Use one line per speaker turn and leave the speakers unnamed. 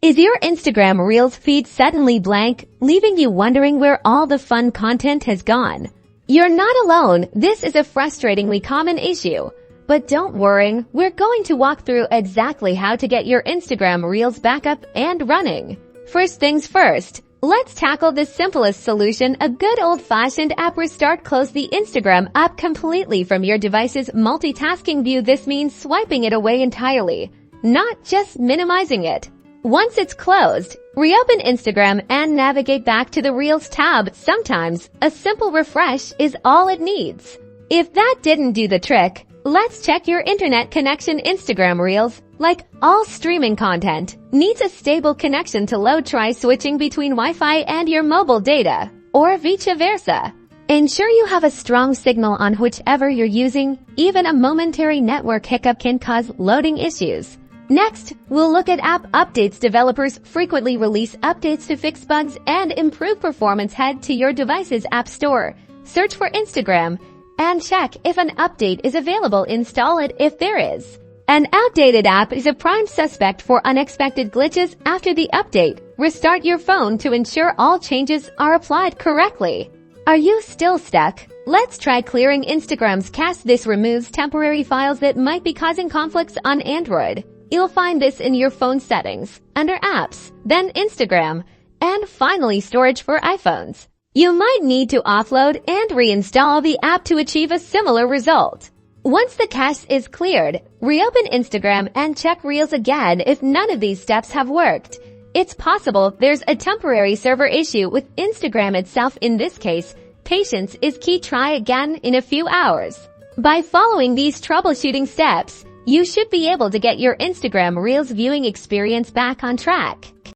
Is your Instagram Reels feed suddenly blank, leaving you wondering where all the fun content has gone? You're not alone. This is a frustratingly common issue. But don't worry, we're going to walk through exactly how to get your Instagram Reels back up and running. First things first, let's tackle the simplest solution, a good old-fashioned app restart. Close the Instagram app completely from your device's multitasking view. This means swiping it away entirely, not just minimizing it. Once it's closed, reopen Instagram and navigate back to the Reels tab. Sometimes a simple refresh is all it needs. If that didn't do the trick, let's check your internet connection. Instagram Reels, like all streaming content, needs a stable connection to load. Try switching between Wi-Fi and your mobile data, or vice versa. Ensure you have a strong signal on whichever you're using. Even a momentary network hiccup can cause loading issues. Next, we'll look at app updates. Developers frequently release updates to fix bugs and improve performance. Head to your device's app store, search for Instagram, and check if an update is available. Install it if there is. An outdated app is a prime suspect for unexpected glitches. After the update, restart your phone to ensure all changes are applied correctly. Are you still stuck? Let's try clearing Instagram's cache. This removes temporary files that might be causing conflicts on Android. You'll find this in your phone settings, under apps, then Instagram, and finally storage for iPhones. You might need to offload and reinstall the app to achieve a similar result. Once the cache is cleared, reopen Instagram and check Reels again. If none of these steps have worked, it's possible there's a temporary server issue with Instagram itself. In this case, patience is key. Try again in a few hours. By following these troubleshooting steps, you should be able to get your Instagram Reels viewing experience back on track.